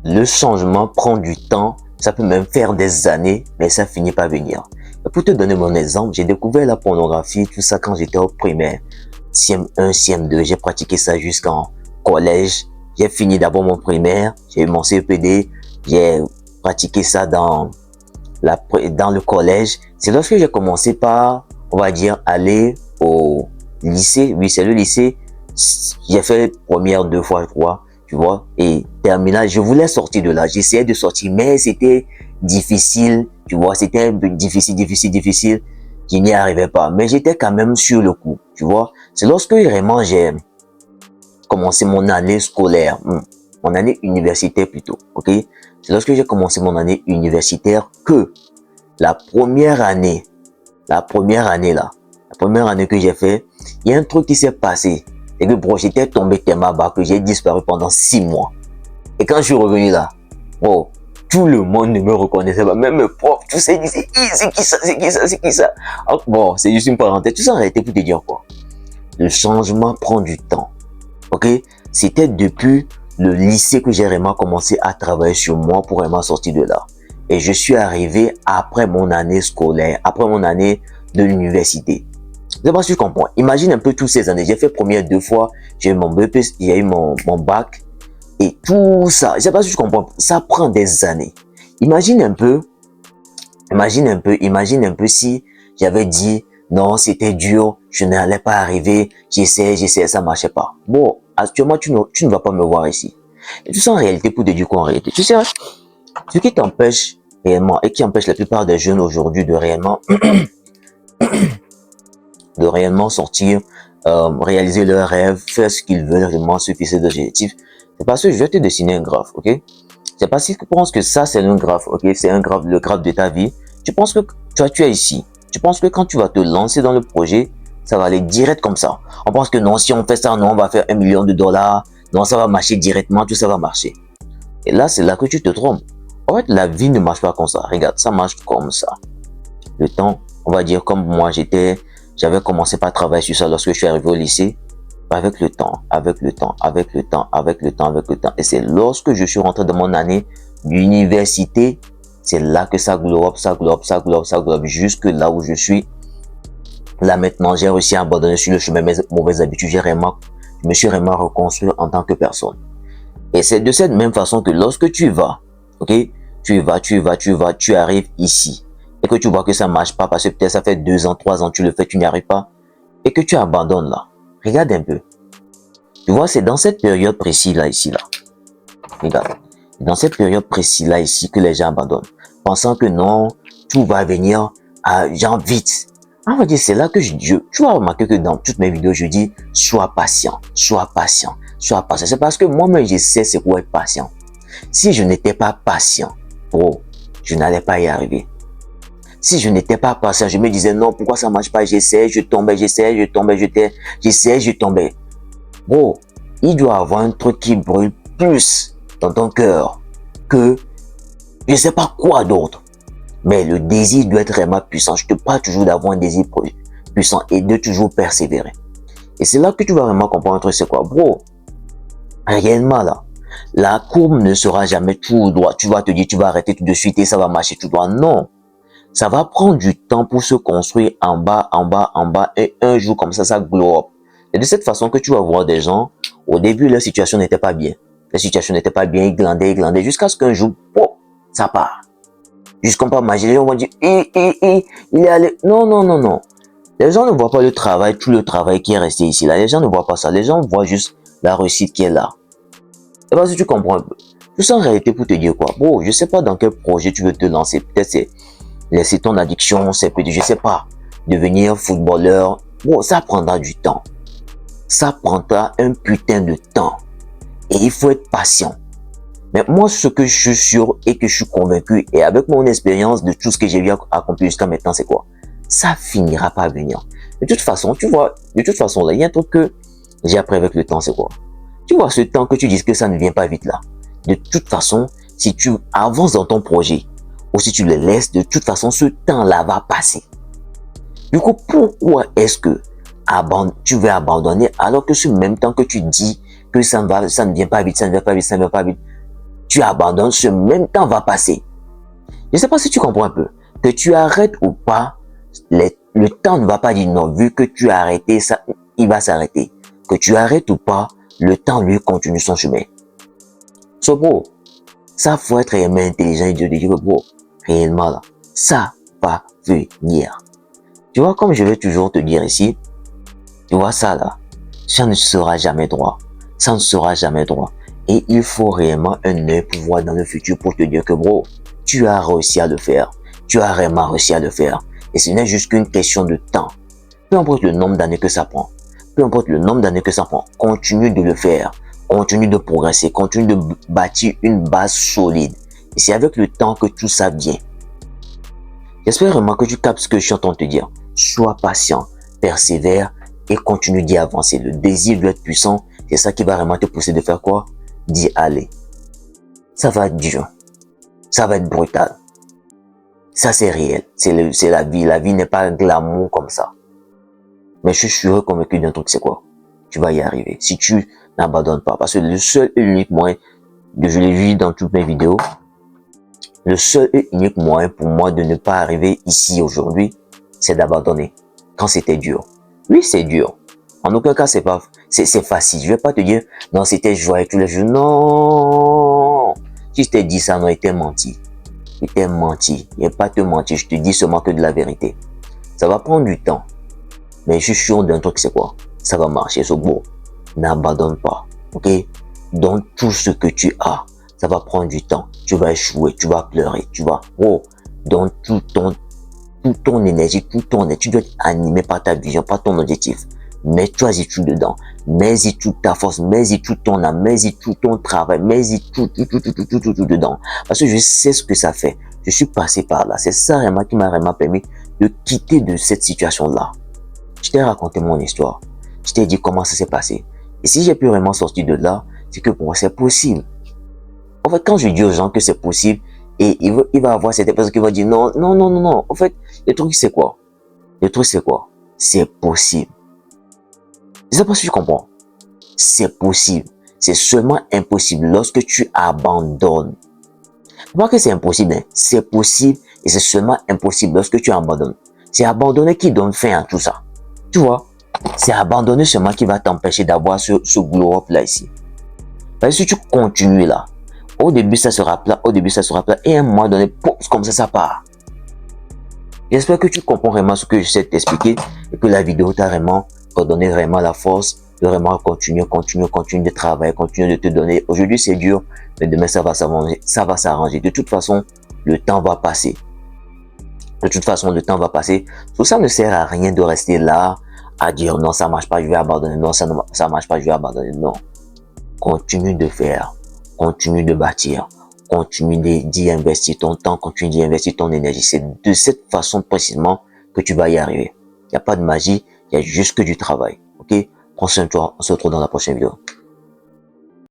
le changement prend du temps, ça peut même faire des années, mais ça finit par venir. Et pour te donner mon exemple, j'ai découvert la pornographie, tout ça quand j'étais au primaire, CM1, CM2, j'ai pratiqué ça jusqu'en collège. J'ai fini d'abord mon primaire, j'ai eu mon CEPD, j'ai pratiqué ça dans le collège. C'est lorsque j'ai commencé par, on va dire, aller au lycée. Oui, c'est le lycée. J'ai fait première 2 fois, 3, tu vois, et terminale. Je voulais sortir de là. J'essayais de sortir, mais c'était difficile, tu vois, c'était un peu difficile. Je n'y arrivais pas, mais j'étais quand même sur le coup, tu vois. C'est lorsque vraiment j'ai commencé mon année scolaire, mon année universitaire plutôt, ok. C'est lorsque j'ai commencé mon année universitaire que la première année que j'ai fait, il y a un truc qui s'est passé. Et que bro, j'étais tombé tellement bas que j'ai disparu pendant 6 mois. Et quand je suis revenu là, bro, tout le monde ne me reconnaissait pas. Même mes profs, tous ça, ils disaient, c'est qui ça. Alors, bon, c'est juste une parenthèse. Tout ça a été pour te dire quoi. Le changement prend du temps. Ok? C'était depuis le lycée que j'ai vraiment commencé à travailler sur moi pour vraiment sortir de là. Et je suis arrivé après mon année scolaire, après mon année de l'université. Je sais pas si tu comprends. Imagine un peu toutes ces années. J'ai fait première 2 fois, j'ai eu mon BEP, j'ai eu mon bac. Et tout ça, je sais pas si tu comprends. Ça prend des années. Imagine un peu si j'avais dit, non, c'était dur, je n'allais pas arriver, j'essayais, ça marchait pas. Bon, actuellement, tu ne vas pas me voir ici. Et tout ça en réalité, pour te dire quoi en réalité. Tu sais, ce qui t'empêche réellement et qui empêche la plupart des jeunes aujourd'hui de réellement sortir, réaliser leurs rêves, faire ce qu'ils veulent, réellement se fixer d'objectifs, c'est parce que je vais te dessiner un graphe, ok? C'est parce que tu penses que ça c'est un graphe, ok? C'est un graphe, le graphe de ta vie. Tu penses que toi tu es ici. Tu penses que quand tu vas te lancer dans le projet, ça va aller direct comme ça. On pense que non, si on fait ça, non, on va faire $1 million. Non, ça va marcher directement, tout ça va marcher. Et là, c'est là que tu te trompes. En fait, la vie ne marche pas comme ça. Regarde, ça marche comme ça. Le temps, on va dire comme moi, j'avais commencé par travailler sur ça lorsque je suis arrivé au lycée. Avec le temps. Et c'est lorsque je suis rentré dans mon année d'université, c'est là que ça globe, jusque là où je suis. Là maintenant, j'ai réussi à abandonner sur le chemin mes mauvaises habitudes. Je me suis vraiment reconstruit en tant que personne. Et c'est de cette même façon que lorsque tu vas, ok, tu arrives ici et que tu vois que ça marche pas parce que peut-être ça fait 2 ans, 3 ans, tu le fais, tu n'y arrives pas et que tu abandonnes là. Regarde un peu. Tu vois, c'est dans cette période précise là, ici là. Regarde. Dans cette période précise là, ici, que les gens abandonnent. Pensant que non, tout va venir à genre vite. On va dire, c'est là que tu vas remarquer que dans toutes mes vidéos, je dis, sois patient. C'est parce que moi-même, je sais c'est quoi être patient. Si je n'étais pas patient, bro, je n'allais pas y arriver. Si je n'étais pas patient, je me disais, non, pourquoi ça marche pas? J'essaie, je tombais. Bro, il doit avoir un truc qui brûle plus dans ton cœur que je sais pas quoi d'autre. Mais le désir doit être vraiment puissant. Je te parle toujours d'avoir un désir puissant et de toujours persévérer. Et c'est là que tu vas vraiment comprendre un truc, c'est quoi, bro? Réellement là, la courbe ne sera jamais tout droit. Tu vas te dire, tu vas arrêter tout de suite et ça va marcher tout droit. Non. Ça va prendre du temps pour se construire en bas, et un jour comme ça glow up. Et de cette façon que tu vas voir des gens, au début, leur situation n'était pas bien. Ils glandaient, jusqu'à ce qu'un jour, pop, ça part. Juste comme pas magie, les gens vont dire, il est allé. Non. Les gens ne voient pas le travail, tout le travail qui est resté ici là. Les gens ne voient pas ça. Les gens voient juste la réussite qui est là. Et parce que tu comprends un peu. Tout ça en réalité pour te dire quoi. Bon, je sais pas dans quel projet tu veux te lancer. Peut-être c'est laisser ton addiction, c'est peut-être, je sais pas, devenir footballeur. Bon, ça prendra du temps. Ça prendra un putain de temps. Et il faut être patient. Mais moi, ce que je suis sûr et que je suis convaincu, et avec mon expérience de tout ce que j'ai vu accomplir jusqu'à maintenant, c'est quoi? Ça finira par venir. De toute façon, tu vois, là, il y a un truc que j'ai appris avec le temps, c'est quoi? Tu vois, ce temps que tu dis que ça ne vient pas vite là. De toute façon, si tu avances dans ton projet, ou si tu le laisses, de toute façon, ce temps-là va passer. Du coup, pourquoi est-ce que tu veux abandonner alors que ce même temps que tu dis que ça ne vient pas vite, tu abandonnes, ce même temps va passer. Je ne sais pas si tu comprends un peu. Que tu arrêtes ou pas, le temps ne va pas dire non. Vu que tu as arrêté, ça, il va s'arrêter. Que tu arrêtes ou pas, le temps lui continue son chemin. So bro, ça faut être réellement intelligent et de dire bro, réellement là, ça va venir. Tu vois, comme je vais toujours te dire ici, tu vois ça là, ça ne sera jamais droit. Ça ne sera jamais droit. Et il faut réellement un œil pour voir dans le futur pour te dire que bro, tu as réussi à le faire. Tu as réellement réussi à le faire. Et ce n'est juste qu'une question de temps. Peu importe le nombre d'années que ça prend. Peu importe le nombre d'années que ça prend. Continue de le faire. Continue de progresser. Continue de bâtir une base solide. Et c'est avec le temps que tout ça vient. J'espère vraiment que tu captes ce que je suis en train de te dire. Sois patient, persévère et continue d'y avancer. Le désir doit être puissant. C'est ça qui va vraiment te pousser de faire quoi? D'y aller. Ça va être dur. Ça va être brutal. Ça, c'est réel. C'est la vie. La vie n'est pas glamour comme ça. Mais je suis sûr et convaincu d'un truc, c'est quoi? Tu vas y arriver. Si tu n'abandonnes pas. Parce que le seul et unique moyen, je l'ai vu dans toutes mes vidéos, le seul et unique moyen pour moi de ne pas arriver ici aujourd'hui, c'est d'abandonner. Quand c'était dur. Oui, c'est dur. En aucun cas, c'est facile. Je vais pas te dire, non, c'était joyeux tous les jours. Non! Si je t'ai dit ça, non, il t'a menti. Il t'a menti. Il n'est pas te mentir. Je te dis seulement que de la vérité. Ça va prendre du temps. Mais je suis sûr d'un truc, c'est quoi? Ça va marcher. So, bon, n'abandonne pas. Ok? Donne tout ce que tu as. Ça va prendre du temps. Tu vas échouer. Tu vas pleurer. Tu vas, oh, donne toute ton énergie, tu dois être animé par ta vision, par ton objectif. Mets-toi-y tout dedans. Mets-y toute ta force. Mets-y tout ton âme. Mets-y tout ton travail. Mets-y tout dedans. Parce que je sais ce que ça fait. Je suis passé par là. C'est ça vraiment qui m'a vraiment permis de quitter de cette situation-là. Je t'ai raconté mon histoire. Je t'ai dit comment ça s'est passé. Et si j'ai pu vraiment sortir de là, c'est que pour moi, c'est possible. En fait, quand je dis aux gens que c'est possible, et il va avoir cette personne qui va dire non. En fait, le truc, c'est quoi? Le truc, c'est quoi? C'est possible. Je sais pas si tu comprends. C'est possible. C'est seulement impossible lorsque tu abandonnes. Pas que c'est impossible, hein. C'est possible et c'est seulement impossible lorsque tu abandonnes. C'est abandonner qui donne fin à tout ça. Tu vois? C'est abandonner seulement qui va t'empêcher d'avoir ce glow-up là ici. Parce que si tu continues là, au début ça sera plat, et à un moment donné, comme ça part. J'espère que tu comprends vraiment ce que j'essaie de t'expliquer et que la vidéo t'a vraiment donné vraiment la force de vraiment continuer de travailler, continuer de te donner. Aujourd'hui c'est dur, mais demain ça va s'arranger. De toute façon, le temps va passer. Tout ça ne sert à rien de rester là à dire non, ça marche pas, je vais abandonner. Non, ça marche pas, je vais abandonner. Non. Continue de faire, continue de bâtir, continue d'y investir ton temps, continue d'y investir ton énergie. C'est de cette façon précisément que tu vas y arriver. Il n'y a pas de magie, il y a juste que du travail. Ok? Prends soin de toi, on se retrouve dans la prochaine vidéo.